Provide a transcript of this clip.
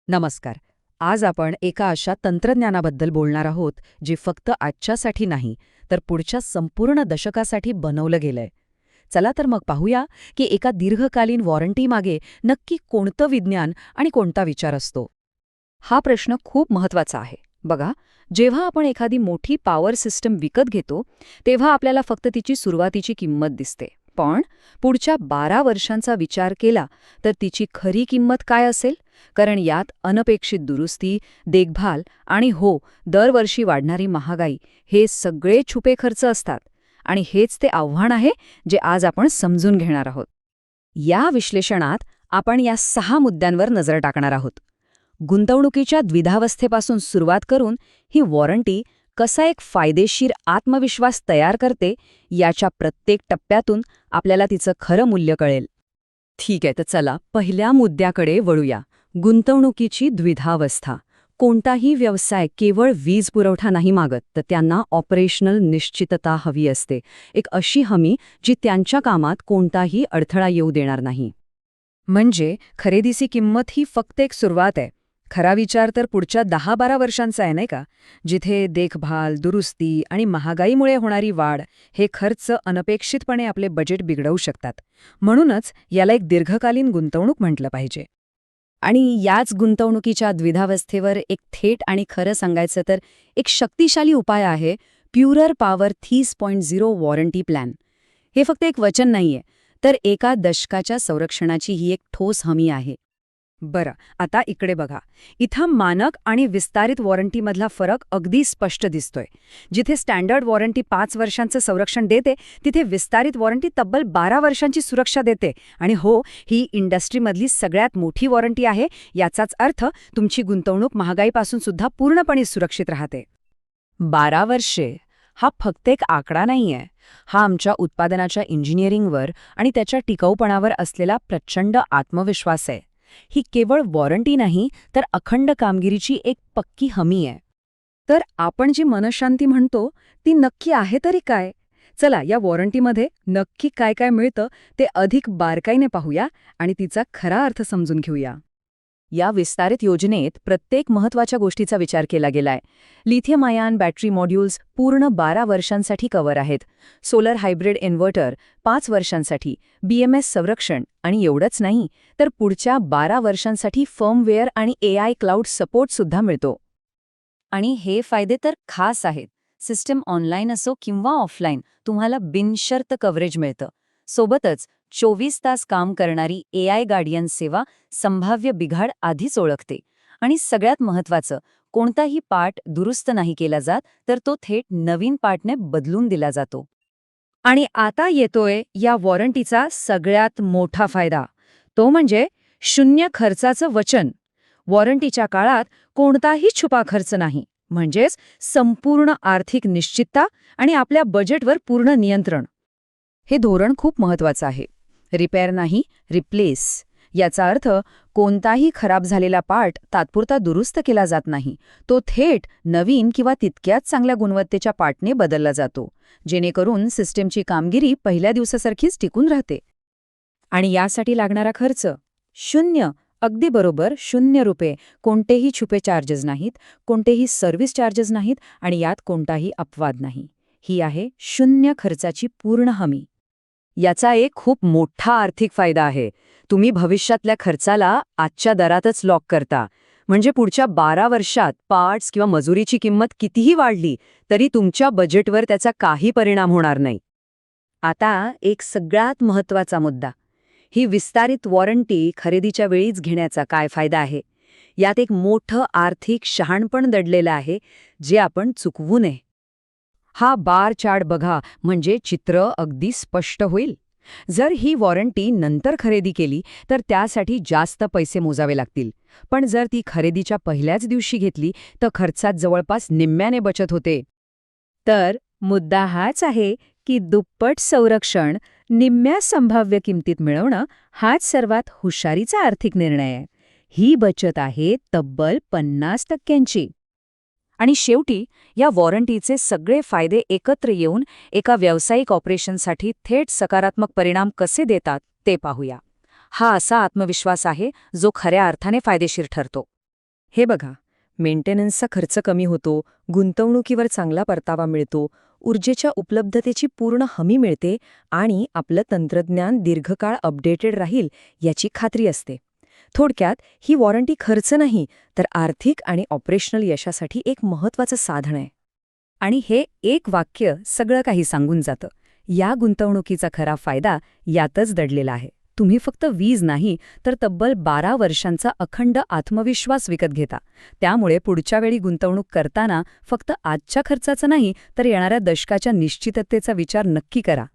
नमस्कार. आज आपण एका अशा तंत्रज्ञानाबद्दल बोलणार आहोत जे फक्त आजच्यासाठी नाही तर पुढच्या संपूर्ण दशकासाठी बनवलं गेलंय. चला तर मग पाहूया की एका दीर्घकालीन वॉरंटीमागे नक्की कोणतं विज्ञान आणि कोणता विचार असतो. हा प्रश्न खूप महत्वाचा आहे. बघा, जेव्हा आपण एखादी मोठी पॉवर सिस्टम विकत घेतो तेव्हा आपल्याला फक्त तिची सुरुवातीची किंमत दिसते. पण पुढच्या 12 वर्षांचा विचार केला तर तिची खरी किंमत काय असेल? कारण यात अनपेक्षित दुरुस्ती, देखभाल आणि दरवर्षी वाढणारी महागाई हे सगळे छुपे खर्च असतात. आणि हेच ते आव्हान आहे जे आज आपण समजून घेणार आहोत. या विश्लेषणात आपण या 6 मुद्द्यांवर नजर टाकणार आहोत. गुंतवणुकीच्या द्विधावस्थेपासून सुरुवात करून ही वॉरंटी कसा एक फायदेशीर आत्मविश्वास तयार करते याच्या प्रत्येक टप्प्यातून आपल्याला तिचं खरं मूल्य कळेल. ठीक आहे, तर चला पहिल्या मुद्द्याकडे वळूया. गुंतवणुकीची द्विधावस्था. कोणताही व्यवसाय केवळ वीज पुरवठा नाही मागत, तर त्यांना ऑपरेशनल निश्चितता हवी असते. एक अशी हमी जी त्यांच्या कामात कोणताही अडथळा येऊ देणार नाही. म्हणजे खरेदीची किंमत ही फक्त एक सुरुवात आहे. खरा विचार तर पुढच्या 10-12 वर्षांचा आहे, नाही का? जिथे देखभाल, दुरुस्ती आणि महागाईमुळे होणारी वाढ हे खर्च अनपेक्षितपणे आपले बजेट बिघडवू शकतात. म्हणूनच याला एक दीर्घकालीन गुंतवणूक म्हटलं पाहिजे. आणि याच गुंतवणुकीच्या द्विधावस्थेवर एक थेट आणि खरं सांगायचं तर एक शक्तिशाली उपाय आहे प्युरर पॉवर 30.0 वॉरंटी प्लॅन. हे फक्त एक वचन नाहीये, तर एका दशकाच्या संरक्षणाची ही एक ठोस हमी आहे. बरं, आता इकडे बघा. इथं मानक आणि विस्तारित वॉरंटीमधला फरक अगदी स्पष्ट दिसतोय. जिथे स्टँडर्ड वॉरंटी 5 वर्षांचं संरक्षण देते, तिथे विस्तारित वॉरंटी तब्बल 12 वर्षांची सुरक्षा देते. आणि ही इंडस्ट्रीमधली सगळ्यात मोठी वॉरंटी आहे. याचाच अर्थ तुमची गुंतवणूक महागाईपासून सुद्धा पूर्णपणे सुरक्षित राहते. 12 वर्षे हा फक्त एक आकडा नाहीये. हा आमच्या उत्पादनाच्या इंजिनिअरिंगवर आणि त्याच्या टिकाऊपणावर असलेला प्रचंड आत्मविश्वास आहे. ही केवळ वॉरंटी नाही, तर अखंड कामगिरीची एक पक्की हमी आहे. तर आपण जी मनशांती म्हणतो ती नक्की आहे तरी काय? चला, या वॉरंटीमध्ये नक्की काय काय मिळतं ते अधिक बारकाईने पाहूया आणि तिचा खरा अर्थ समजून घेऊया. या विस्तारित योजनेत प्रत्येक महत्त्वाच्या गोष्टीचा विचार केला गेलाय. लिथियम आयन बॅटरी मॉड्यूल्स पूर्ण 12 वर्षांसाठी कव्हर आहेत. सोलर हायब्रिड इन्व्हर्टर 5 वर्षांसाठी, BMS संरक्षण आणि एवढंच नाही, तर पुढच्या 12 वर्षांसाठी फर्मवेअर आणि AI क्लाउड सपोर्ट सुद्धा मिळतो. आणि हे फायदे तर खास आहेत. सिस्टम ऑनलाईन असो किंवा ऑफलाईन, तुम्हाला बिनशर्त कव्हरेज मिळतं. सोबतच 24 तास काम करणारी AI गार्डियन सेवा संभाव्य बिघाड आधीच ओळखते. आणि सगळ्यात महत्त्वाचं, कोणताही पार्ट दुरुस्त नाही केला जात, तर तो थेट नवीन पार्टने बदलून दिला जातो. आणि आता येतोय या वॉरंटीचा सगळ्यात मोठा फायदा. तो म्हणजे 0 खर्चाचं वचन. वॉरंटीच्या काळात कोणताही छुपा खर्च नाही. म्हणजेच संपूर्ण आर्थिक निश्चितता आणि आपल्या बजेटवर पूर्ण नियंत्रण. हे धोरण खूप महत्वाचं आहे. रिपेअर नाही, रिप्लेस. याचा अर्थ कोणताही खराब झालेला पार्ट तात्पुरता दुरुस्त केला जात नाही. तो थेट नवीन किंवा तितक्याच चांगल्या गुणवत्तेच्या पार्टने बदलला जातो, जेणेकरून सिस्टमची कामगिरी पहिल्या दिवसासारखीच टिकून राहते. आणि यासाठी लागणारा खर्च 0, अगदी बरोबर 0 रुपये. कोणतेही छुपे चार्जेस नाहीत, कोणतेही सर्व्हिस चार्जेस नाहीत आणि यात कोणताही अपवाद नाही. ही आहे 0 खर्चाची पूर्ण हमी. याचा एक खूप मोठा आर्थिक फायदा आहे. तुम्ही भविष्यातल्या खर्चाला आजच्या दरातच लॉक करता. म्हणजे पुढच्या 12 वर्षात पार्ट्स किंवा मजुरीची किंमत कितीही वाढली तरी तुमच्या बजेटवर त्याचा काही परिणाम होणार नाही. आता एक सगळ्यात महत्त्वाचा मुद्दा. ही विस्तारित वॉरंटी खरेदीच्या वेळीच घेण्याचा काय फायदा आहे? यात एक मोठं आर्थिक शहाणपण दडलेलं आहे, जे आपण चुकवू नये. हा बार चार्ट बघा, म्हणजे चित्र अगदी स्पष्ट होईल. जर ही वॉरंटी नंतर खरेदी केली तर त्यासाठी जास्त पैसे मोजावे लागतील. पण जर ती खरेदीच्या पहिल्याच दिवशी घेतली तर खर्चात जवळपास निम्म्याने बचत होते. तर मुद्दा हाच आहे की दुप्पट संरक्षण निम्म्या संभाव्य किमतीत मिळवणं हाच सर्वात हुशारीचा आर्थिक निर्णय आहे. ही बचत आहे तब्बल 50%ची. आणि शेवटी या वॉरंटीचे सगळे फायदे एकत्र येऊन एका व्यावसायिक ऑपरेशनसाठी थेट सकारात्मक परिणाम कसे देतात ते पाहूया. हा असा आत्मविश्वास आहे जो खऱ्या अर्थाने फायदेशीर ठरतो. हे बघा, मेंटेनन्सचा खर्च कमी होतो, गुंतवणुकीवर चांगला परतावा मिळतो, ऊर्जेच्या उपलब्धतेची पूर्ण हमी मिळते आणि आपलं तंत्रज्ञान दीर्घकाळ अपडेटेड राहील याची खात्री असते. थोडक्यात, ही वॉरंटी खर्च नाही, तर आर्थिक आणि ऑपरेशनल यशासाठी एक महत्त्वाचं साधन आहे. आणि हे एक वाक्य सगळं काही सांगून जातं. या गुंतवणुकीचा खरा फायदा यातच दडलेला आहे. तुम्ही फक्त वीज नाही, तर तब्बल 12 वर्षांचा अखंड आत्मविश्वास विकत घेता. त्यामुळे पुढच्या वेळी गुंतवणूक करताना फक्त आजच्या खर्चाचा नाही, तर येणाऱ्या दशकाच्या निश्चिततेचा विचार नक्की करा.